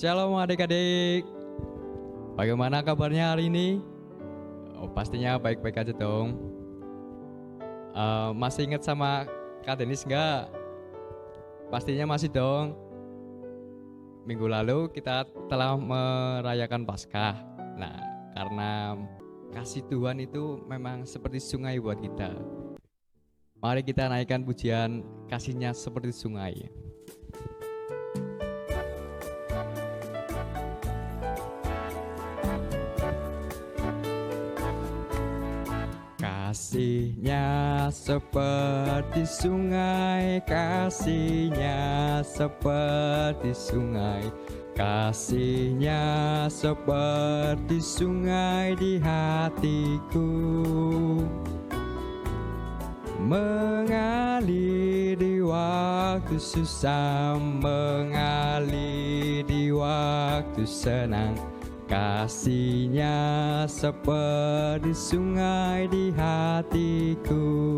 Shalom adik-adik. Bagaimana kabarnya hari ini? Pastinya baik-baik aja dong. Masih ingat sama Kak Denis nggak? Pastinya masih dong. Minggu lalu kita telah merayakan Paskah. Nah, karena kasih Tuhan itu memang seperti sungai buat kita. Mari kita naikkan pujian kasihnya seperti sungai. Kasihnya seperti sungai, kasihnya seperti sungai, kasihnya seperti sungai di hatiku, mengalir di waktu susah, mengalir di waktu senang. Kasihnya seperti sungai di hatiku,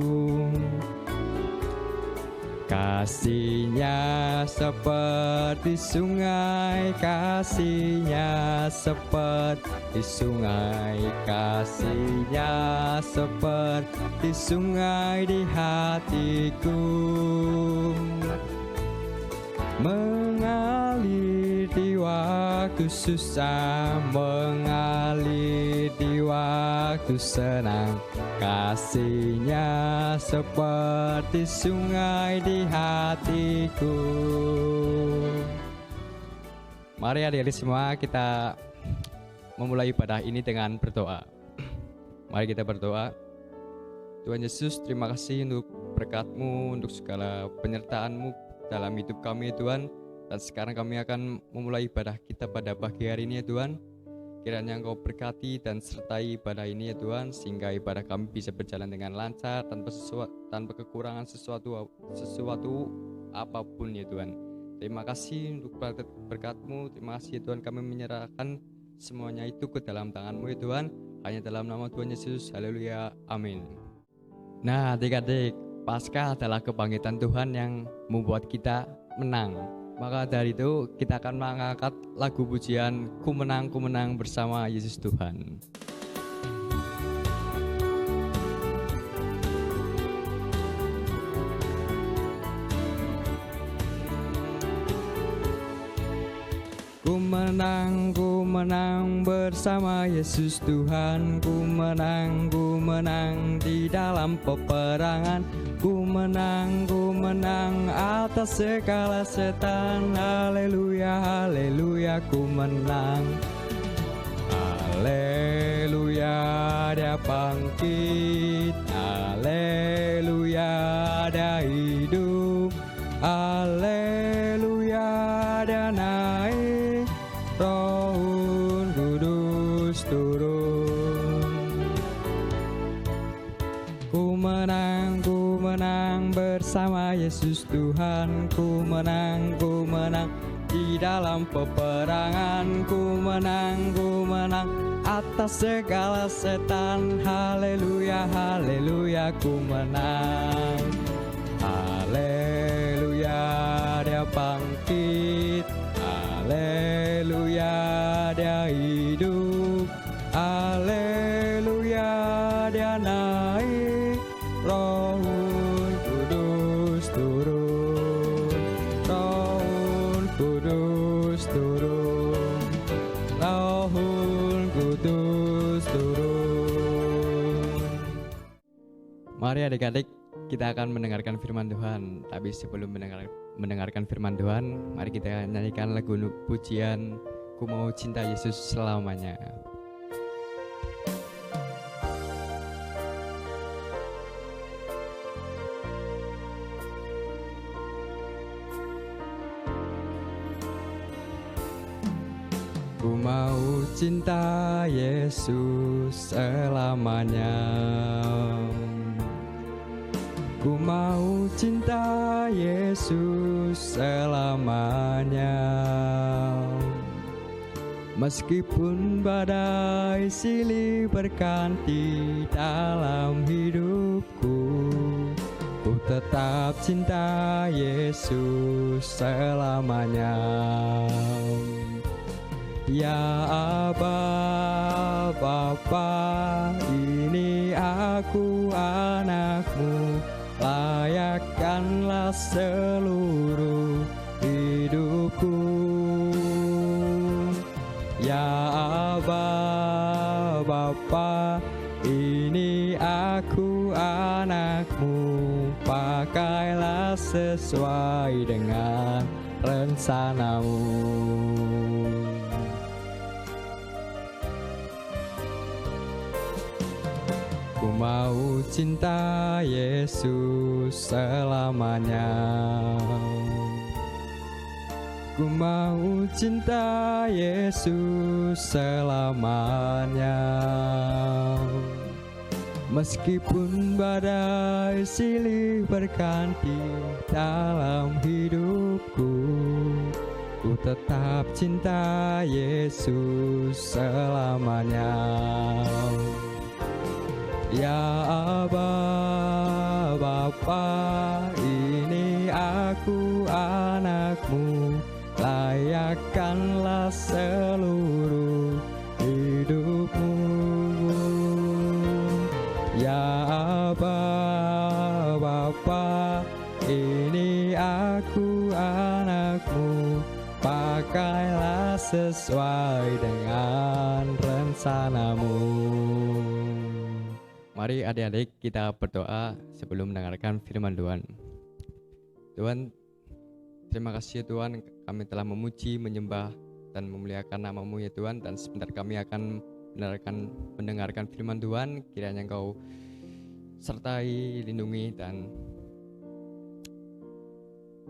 kasihnya seperti sungai, kasihnya seperti sungai, kasihnya seperti sungai di hatiku, mengalir di waktu susah, mengalir di waktu senang. Kasihnya seperti sungai di hatiku. Mari adik-adik semua kita memulai ibadah ini dengan berdoa. Mari kita berdoa. Tuhan Yesus, terima kasih untuk berkat-Mu, untuk segala penyertaan-Mu dalam hidup kami ya Tuhan. Dan sekarang kami akan memulai ibadah kita pada pagi hari ini ya Tuhan. Kiranya Engkau berkati dan sertai ibadah ini ya Tuhan, sehingga ibadah kami bisa berjalan dengan lancar tanpa kekurangan sesuatu apapun ya Tuhan. Terima kasih untuk berkat-Mu. Terima kasih ya Tuhan, kami menyerahkan semuanya itu ke dalam tangan-Mu ya Tuhan. Hanya dalam nama Tuhan Yesus, haleluya, amin. Nah adik-adik, Paskah adalah kebangkitan Tuhan yang membuat kita menang. Maka dari itu kita akan mengangkat lagu pujian Ku menang bersama Yesus Tuhan. Ku menang bersama Yesus Tuhan. Ku menang di dalam peperangan. Ku menang atas segala setan. Haleluya, haleluya, ku menang. Haleluya, Dia bangkit. Haleluya, Dia hidup. Haleluya, Dia naik. Roh Kudus turun. Ku menang bersama Yesus Tuhan. Ku menang di dalam peperangan. Ku menang atas segala setan. Haleluya, haleluya, ku menang. Haleluya, Dia bangkit. Haleluya, Dia hidup. Haleluya, Dia naik. Roh Kudus turun. Roh Kudus turun. Roh Kudus turun. Mari adik-adik, kita akan mendengarkan firman Tuhan. Tapi sebelum mendengarkan firman Tuhan, mari kita nyanyikan lagu pujian Ku Mau Cinta Yesus Selamanya. Ku mau cinta Yesus selamanya. Ku mau cinta Yesus selamanya. Meskipun badai silih berganti dalam hidupku, ku tetap cinta Yesus selamanya. Ya Aba Bapa, ini aku anakmu, layakkanlah seluruh hidupku. Ya Aba Bapa, ini aku anakmu, pakailah sesuai dengan rencanamu. Ku mau cinta Yesus selamanya. Ku mau cinta Yesus selamanya. Meskipun badai silih berganti dalam hidupku, ku tetap cinta Yesus selamanya. Ya Aba Bapa, ini aku anakmu, layakkanlah seluruh hidupmu. Ya Aba Bapa, ini aku anakmu, pakailah sesuai dengan rencanamu. Mari adik-adik kita berdoa sebelum mendengarkan firman Tuhan. Tuhan, terima kasih ya Tuhan, kami telah memuji, menyembah, dan memuliakan nama-Mu ya Tuhan. Dan sebentar kami akan mendengarkan firman Tuhan. Kiranya Engkau sertai, lindungi, dan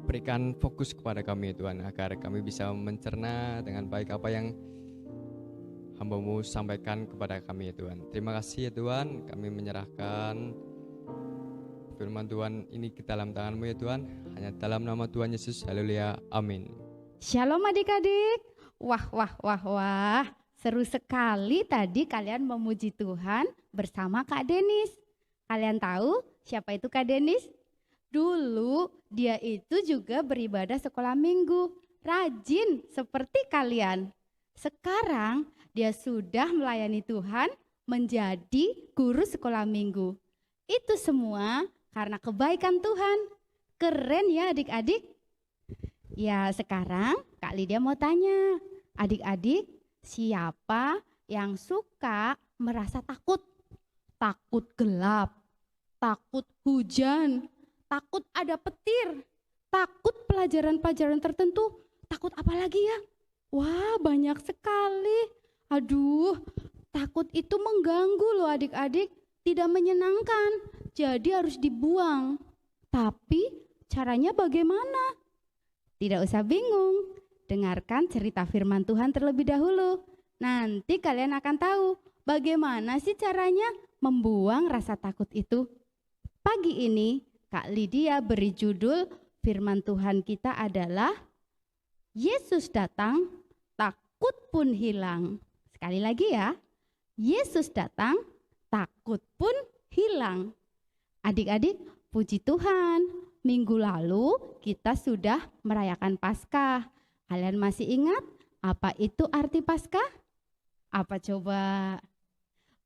berikan fokus kepada kami ya Tuhan, agar kami bisa mencerna dengan baik apa yang Hamba-Mu sampaikan kepada kami ya Tuhan. Terima kasih ya Tuhan, kami menyerahkan firman Tuhan ini ke dalam tangan-Mu ya Tuhan. Hanya dalam nama Tuhan Yesus, haleluya, amin. Shalom adik-adik. Wah. Seru sekali tadi kalian memuji Tuhan bersama Kak Denis. Kalian tahu siapa itu Kak Denis? Dulu dia itu juga beribadah sekolah minggu. Rajin seperti kalian. Sekarang dia sudah melayani Tuhan menjadi guru sekolah minggu. Itu semua karena kebaikan Tuhan. Keren ya adik-adik? Ya sekarang Kak Lydia mau tanya. Adik-adik, siapa yang suka merasa takut? Takut gelap, takut hujan, takut ada petir, takut pelajaran-pelajaran tertentu, takut apa lagi ya? Wah, banyak sekali. Aduh, takut itu mengganggu loh adik-adik, tidak menyenangkan, jadi harus dibuang. Tapi caranya bagaimana? Tidak usah bingung, dengarkan cerita firman Tuhan terlebih dahulu. Nanti kalian akan tahu bagaimana sih caranya membuang rasa takut itu. Pagi ini Kak Lydia beri judul firman Tuhan kita adalah Yesus datang, takut pun hilang. Sekali lagi ya, Yesus datang, takut pun hilang. Adik-adik, puji Tuhan, minggu lalu kita sudah merayakan Paskah. Kalian masih ingat apa itu arti Paskah? Apa coba?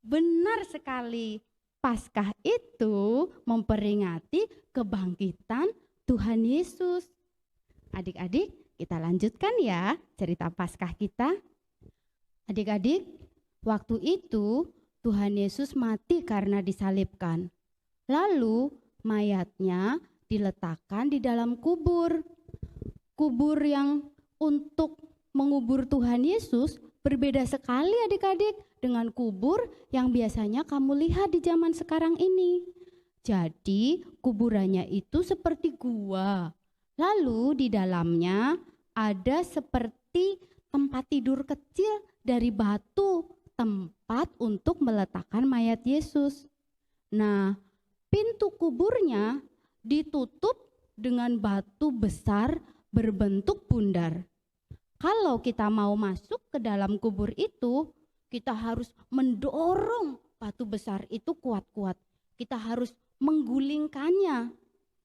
Benar sekali, Paskah itu memperingati kebangkitan Tuhan Yesus. Adik-adik, kita lanjutkan ya cerita Paskah kita. Adik-adik, waktu itu Tuhan Yesus mati karena disalibkan. Lalu mayatnya diletakkan di dalam kubur. Kubur yang untuk mengubur Tuhan Yesus berbeda sekali adik-adik dengan kubur yang biasanya kamu lihat di zaman sekarang ini. Jadi kuburannya itu seperti gua. Lalu di dalamnya ada seperti tempat tidur kecil dari batu, tempat untuk meletakkan mayat Yesus. Nah, pintu kuburnya ditutup dengan batu besar berbentuk bundar. Kalau kita mau masuk ke dalam kubur itu, kita harus mendorong batu besar itu kuat-kuat. Kita harus menggulingkannya.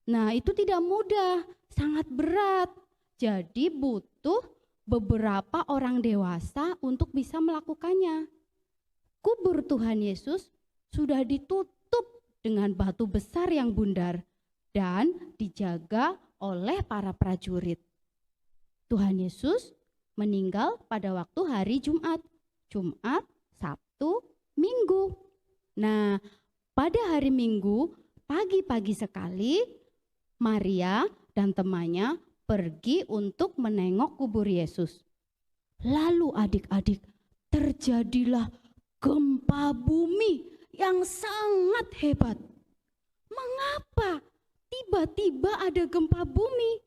Nah, itu tidak mudah, sangat berat. Jadi butuh beberapa orang dewasa untuk bisa melakukannya. Kubur Tuhan Yesus sudah ditutup dengan batu besar yang bundar dan dijaga oleh para prajurit. Tuhan Yesus meninggal pada waktu hari Jumat, Sabtu, Minggu. Nah, pada hari Minggu, pagi-pagi sekali, Maria dan temannya pergi untuk menengok kubur Yesus. Lalu adik-adik, terjadilah gempa bumi yang sangat hebat. Mengapa tiba-tiba ada gempa bumi?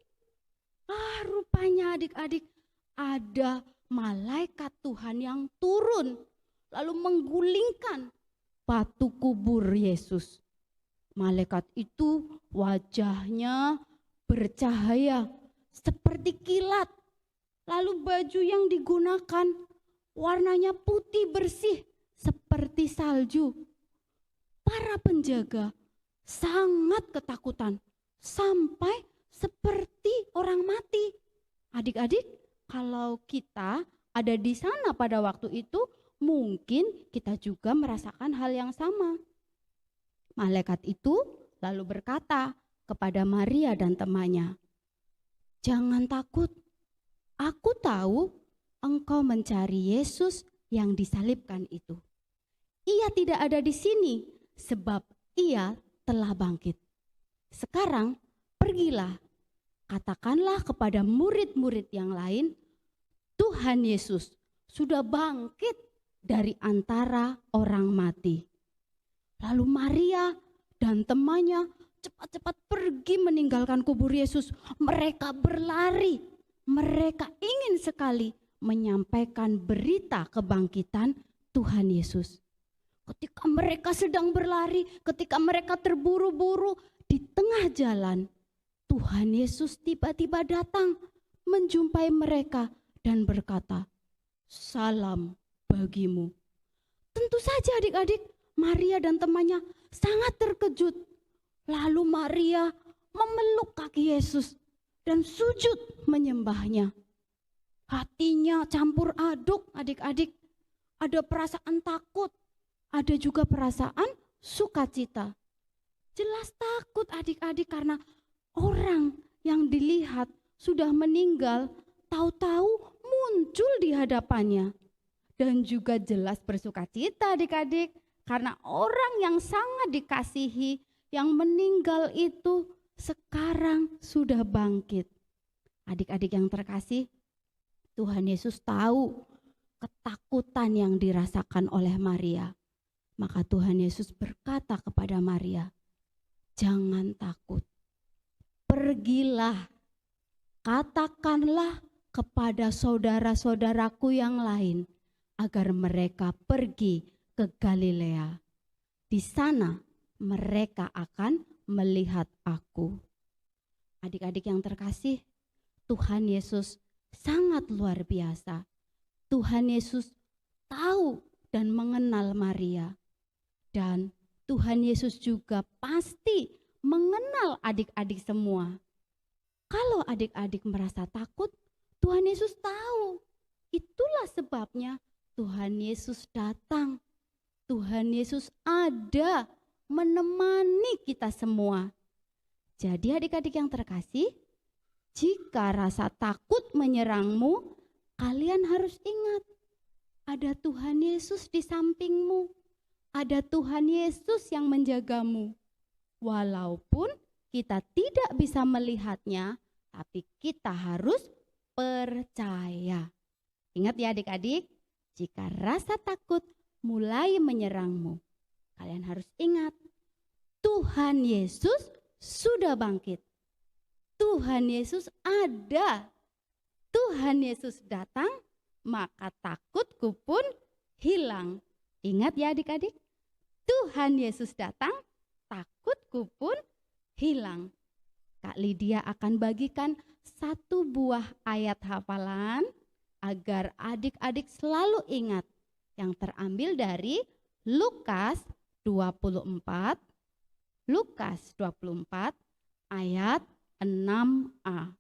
Rupanya adik-adik, ada malaikat Tuhan yang turun lalu menggulingkan batu kubur Yesus. Malaikat itu wajahnya bercahaya seperti kilat. Lalu baju yang digunakan warnanya putih bersih seperti salju. Para penjaga sangat ketakutan sampai seperti orang mati. Adik-adik, kalau kita ada di sana pada waktu itu, mungkin kita juga merasakan hal yang sama. Malaikat itu lalu berkata kepada Maria dan temannya, "Jangan takut, aku tahu engkau mencari Yesus yang disalibkan itu. Ia tidak ada di sini sebab ia telah bangkit. Sekarang pergilah, katakanlah kepada murid-murid yang lain, Tuhan Yesus sudah bangkit dari antara orang mati." Lalu Maria dan temannya cepat-cepat pergi meninggalkan kubur Yesus. Mereka berlari. Mereka ingin sekali menyampaikan berita kebangkitan Tuhan Yesus. Ketika mereka sedang berlari, ketika mereka terburu-buru di tengah jalan, Tuhan Yesus tiba-tiba datang menjumpai mereka dan berkata, "Salam bagimu." Tentu saja adik-adik, Maria dan temannya sangat terkejut. Lalu Maria memeluk kaki Yesus dan sujud menyembahnya. Hatinya campur aduk adik-adik. Ada perasaan takut, ada juga perasaan sukacita. Jelas takut adik-adik karena orang yang dilihat sudah meninggal tahu-tahu muncul di hadapannya. Dan juga jelas bersukacita adik-adik karena orang yang sangat dikasihi yang meninggal itu sekarang sudah bangkit. Adik-adik yang terkasih, Tuhan Yesus tahu ketakutan yang dirasakan oleh Maria. Maka Tuhan Yesus berkata kepada Maria, "Jangan takut. Pergilah, katakanlah kepada saudara-saudaraku yang lain agar mereka pergi ke Galilea. Di sana mereka akan melihat aku." Adik-adik yang terkasih, Tuhan Yesus sangat luar biasa. Tuhan Yesus tahu dan mengenal Maria. Dan Tuhan Yesus juga pasti mengenal adik-adik semua. Kalau adik-adik merasa takut, Tuhan Yesus tahu. Itulah sebabnya Tuhan Yesus datang. Tuhan Yesus ada menemani kita semua. Jadi adik-adik yang terkasih, jika rasa takut menyerangmu, kalian harus ingat, ada Tuhan Yesus di sampingmu. Ada Tuhan Yesus yang menjagamu. Walaupun kita tidak bisa melihatnya, tapi kita harus percaya. Ingat ya adik-adik, jika rasa takut mulai menyerangmu, kalian harus ingat, Tuhan Yesus sudah bangkit. Tuhan Yesus ada. Tuhan Yesus datang, maka takutku pun hilang. Ingat ya adik-adik, Tuhan Yesus datang, takutku pun hilang. Kak Lydia akan bagikan satu buah ayat hafalan agar adik-adik selalu ingat, yang terambil dari Lukas 24 ayat 6a.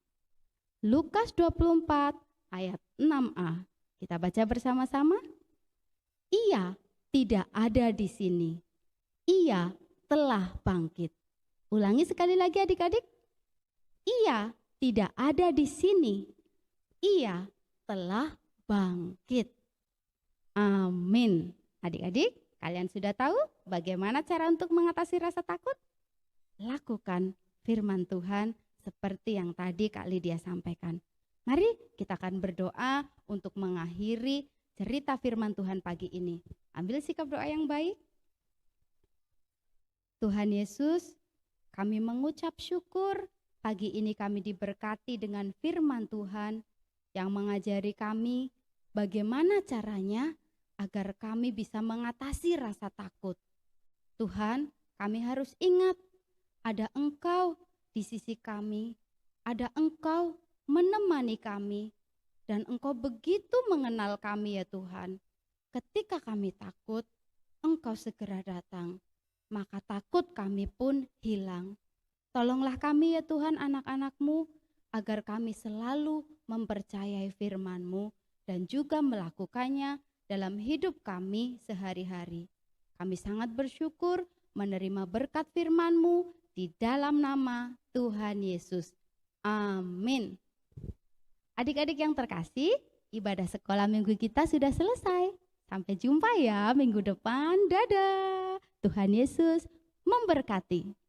Lukas 24 ayat 6a. Kita baca bersama-sama. Ia tidak ada di sini. Ia telah bangkit. Ulangi sekali lagi adik-adik. Ia tidak ada di sini. Ia telah bangkit. Amin. Adik-adik, kalian sudah tahu bagaimana cara untuk mengatasi rasa takut? Lakukan firman Tuhan seperti yang tadi Kak Lydia sampaikan. Mari kita akan berdoa untuk mengakhiri cerita firman Tuhan pagi ini. Ambil sikap doa yang baik. Tuhan Yesus, kami mengucap syukur pagi ini kami diberkati dengan firman Tuhan yang mengajari kami bagaimana caranya agar kami bisa mengatasi rasa takut. Tuhan, kami harus ingat ada Engkau di sisi kami, ada Engkau menemani kami, dan Engkau begitu mengenal kami ya Tuhan. Ketika kami takut, Engkau segera datang, maka takut kami pun hilang. Tolonglah kami ya Tuhan anak-anak-Mu, agar kami selalu mempercayai firman-Mu dan juga melakukannya dalam hidup kami sehari-hari. Kami sangat bersyukur menerima berkat firman-Mu di dalam nama Tuhan Yesus. Amin. Adik-adik yang terkasih, ibadah sekolah minggu kita sudah selesai. Sampai jumpa ya minggu depan. Dadah. Tuhan Yesus memberkati.